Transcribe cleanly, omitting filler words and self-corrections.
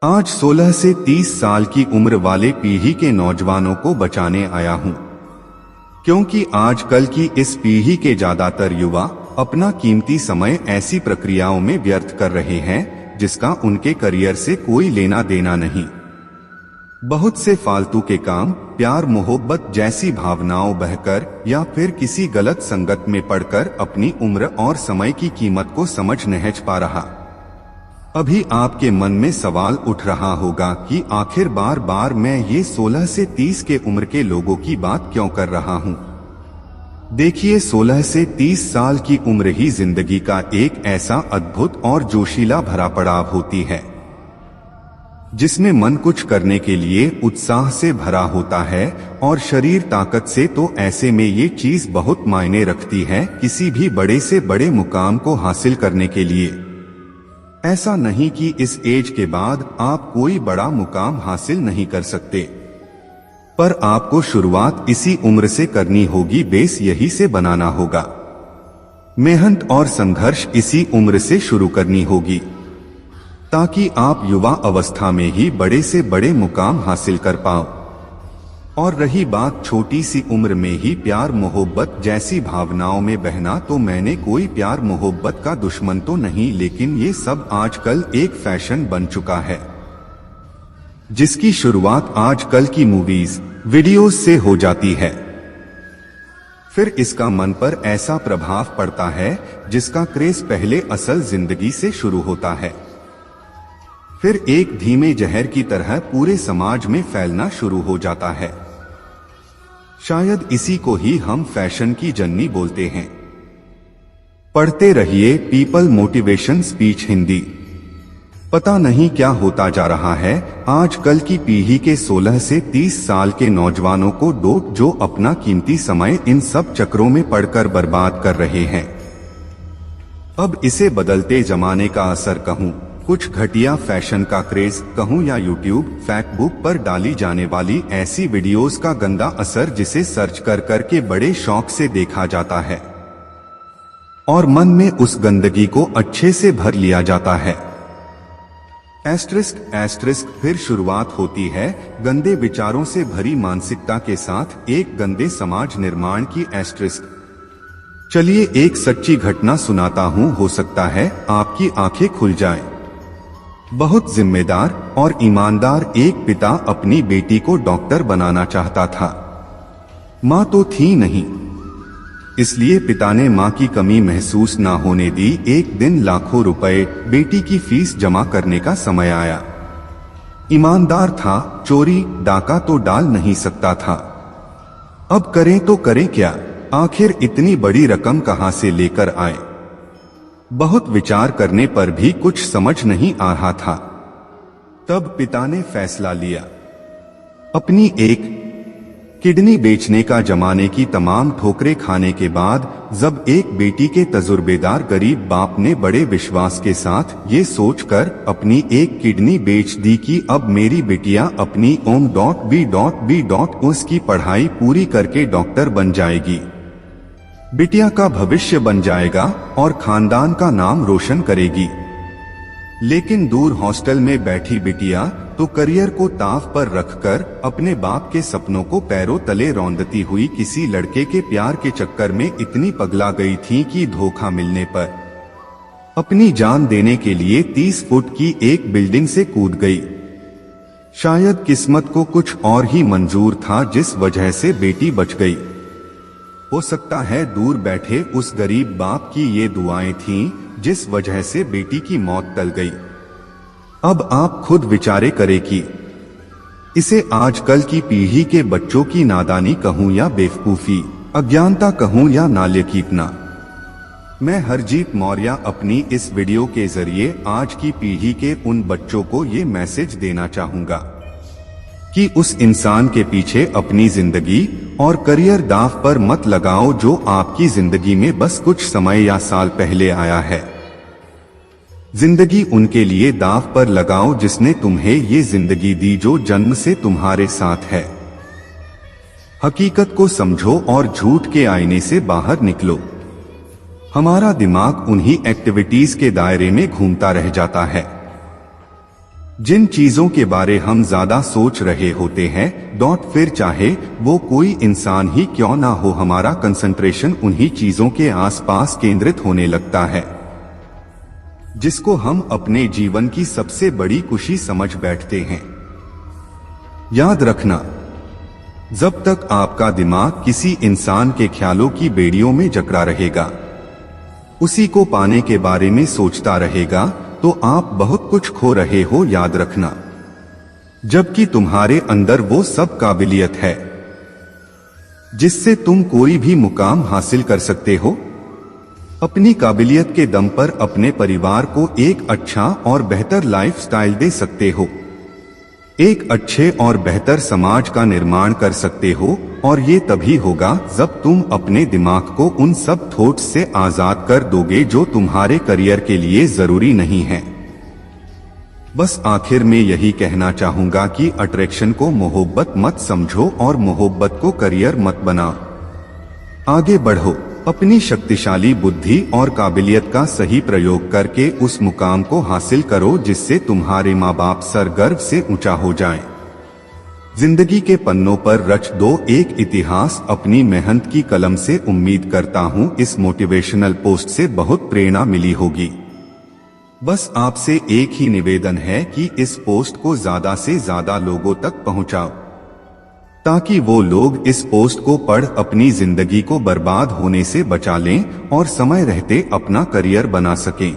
आज 16 से 30 साल की उम्र वाले पीढ़ी के नौजवानों को बचाने आया हूं, क्योंकि आजकल की इस पीढ़ी के ज्यादातर युवा अपना कीमती समय ऐसी प्रक्रियाओं में व्यर्थ कर रहे हैं जिसका उनके करियर से कोई लेना देना नहीं। बहुत से फालतू के काम, प्यार मोहब्बत जैसी भावनाओं बहकर या फिर किसी गलत संगत में पड़कर अपनी उम्र और समय की कीमत को समझ नहीं पा रहा। अभी आपके मन में सवाल उठ रहा होगा कि आखिर बार बार मैं ये 16 से 30 के उम्र के लोगों की बात क्यों कर रहा हूँ। देखिए, 16 से 30 साल की उम्र ही जिंदगी का एक ऐसा अद्भुत और जोशीला भरा पड़ाव होती है जिसमें मन कुछ करने के लिए उत्साह से भरा होता है और शरीर ताकत से। तो ऐसे में ये चीज बहुत मायने रखती है किसी भी बड़े से बड़े मुकाम को हासिल करने के लिए। ऐसा नहीं कि इस एज के बाद आप कोई बड़ा मुकाम हासिल नहीं कर सकते, पर आपको शुरुआत इसी उम्र से करनी होगी। बेस यही से बनाना होगा। मेहनत और संघर्ष इसी उम्र से शुरू करनी होगी ताकि आप युवा अवस्था में ही बड़े से बड़े मुकाम हासिल कर पाओ। और रही बात छोटी सी उम्र में ही प्यार मोहब्बत जैसी भावनाओं में बहना, तो मैंने कोई प्यार मोहब्बत का दुश्मन तो नहीं, लेकिन ये सब आजकल एक फैशन बन चुका है जिसकी शुरुआत आजकल की मूवीज वीडियोज से हो जाती है। फिर इसका मन पर ऐसा प्रभाव पड़ता है जिसका क्रेज पहले असल जिंदगी से शुरू होता है, फिर एक धीमे जहर की तरह पूरे समाज में फैलना शुरू हो जाता है। शायद इसी को ही हम फैशन की जननी बोलते हैं। पढ़ते रहिए पीपल मोटिवेशन स्पीच हिंदी। पता नहीं क्या होता जा रहा है आजकल की पीढ़ी के 16 से 30 साल के नौजवानों को जो अपना कीमती समय इन सब चक्रों में पड़कर बर्बाद कर रहे हैं। अब इसे बदलते जमाने का असर कहूं, कुछ घटिया फैशन का क्रेज कहूं, या यूट्यूब फेसबुक पर डाली जाने वाली ऐसी वीडियोस का गंदा असर जिसे सर्च कर के बड़े शौक से देखा जाता है और मन में उस गंदगी को अच्छे से भर लिया जाता है। एस्ट्रिस्क फिर शुरुआत होती है गंदे विचारों से भरी मानसिकता के साथ एक गंदे समाज निर्माण की। एस्ट्रिस्क। चलिए एक सच्ची घटना सुनाता हूँ, हो सकता है आपकी आंखें खुल जाएं। बहुत जिम्मेदार और ईमानदार एक पिता अपनी बेटी को डॉक्टर बनाना चाहता था। माँ तो थी नहीं, इसलिए पिता ने माँ की कमी महसूस ना होने दी। एक दिन लाखों रुपए बेटी की फीस जमा करने का समय आया। ईमानदार था, चोरी डाका तो डाल नहीं सकता था। अब करें तो करें क्या, आखिर इतनी बड़ी रकम कहां से लेकर आए। बहुत विचार करने पर भी कुछ समझ नहीं आ रहा था। तब पिता ने फैसला लिया अपनी एक किडनी बेचने का। जमाने की तमाम ठोकरें खाने के बाद जब एक बेटी के तजुर्बेदार गरीब बाप ने बड़े विश्वास के साथ ये सोचकर अपनी एक किडनी बेच दी कि अब मेरी बिटिया अपनी उसकी पढ़ाई पूरी करके डॉक्टर बन जाएगी, बिटिया का भविष्य बन जाएगा और खानदान का नाम रोशन करेगी। लेकिन दूर हॉस्टल में बैठी बिटिया तो करियर को ताव पर रखकर अपने बाप के सपनों को पैरों तले रौंदती हुई किसी लड़के के प्यार के चक्कर में इतनी पगला गई थी कि धोखा मिलने पर अपनी जान देने के लिए 30 फुट की एक बिल्डिंग से कूद गई। शायद किस्मत को कुछ और ही मंजूर था जिस वजह से बेटी बच गई। हो सकता है दूर बैठे उस गरीब बाप की ये दुआएं थीं जिस वजह से बेटी की मौत टल गई। अब आप खुद विचारे करें कि इसे आजकल की पीढ़ी के बच्चों की नादानी कहूं या बेवकूफी, अज्ञानता कहूं या नालायकीपना। मैं हरजीत मौर्य अपनी इस वीडियो के जरिए आज की पीढ़ी के उन बच्चों को ये मैसेज देना चाहूंगा कि उस इंसान के पीछे अपनी जिंदगी और करियर दांव पर मत लगाओ जो आपकी जिंदगी में बस कुछ समय या साल पहले आया है। जिंदगी उनके लिए दांव पर लगाओ जिसने तुम्हें ये जिंदगी दी जो जन्म से तुम्हारे साथ है। हकीकत को समझो और झूठ के आईने से बाहर निकलो। हमारा दिमाग उन्हीं एक्टिविटीज के दायरे में घूमता रह जाता है जिन चीजों के बारे हम ज्यादा सोच रहे होते हैं फिर चाहे वो कोई इंसान ही क्यों ना हो, हमारा कंसंट्रेशन उन्हीं चीजों के आसपास केंद्रित होने लगता है जिसको हम अपने जीवन की सबसे बड़ी खुशी समझ बैठते हैं। याद रखना, जब तक आपका दिमाग किसी इंसान के ख्यालों की बेड़ियों में जकड़ा रहेगा, उसी को पाने के बारे में सोचता रहेगा, तो आप बहुत कुछ खो रहे हो, याद रखना। जबकि तुम्हारे अंदर वो सब काबिलियत है जिससे तुम कोई भी मुकाम हासिल कर सकते हो। अपनी काबिलियत के दम पर अपने परिवार को एक अच्छा और बेहतर लाइफस्टाइल दे सकते हो, एक अच्छे और बेहतर समाज का निर्माण कर सकते हो, और ये तभी होगा जब तुम अपने दिमाग को उन सब थॉट्स से आजाद कर दोगे जो तुम्हारे करियर के लिए जरूरी नहीं है। बस आखिर में यही कहना चाहूंगा कि अट्रैक्शन को मोहब्बत मत समझो और मोहब्बत को करियर मत बनाओ। आगे बढ़ो, अपनी शक्तिशाली बुद्धि और काबिलियत का सही प्रयोग करके उस मुकाम को हासिल करो जिससे तुम्हारे माँ बाप सर गर्व से ऊंचा हो जाएं। जिंदगी के पन्नों पर रच दो एक इतिहास अपनी मेहनत की कलम से। उम्मीद करता हूँ इस मोटिवेशनल पोस्ट से बहुत प्रेरणा मिली होगी। बस आपसे एक ही निवेदन है कि इस पोस्ट को ज्यादा से ज्यादा लोगों तक पहुंचाओ, ताकि वो लोग इस पोस्ट को पढ़ अपनी जिंदगी को बर्बाद होने से बचा लें और समय रहते अपना करियर बना सकें।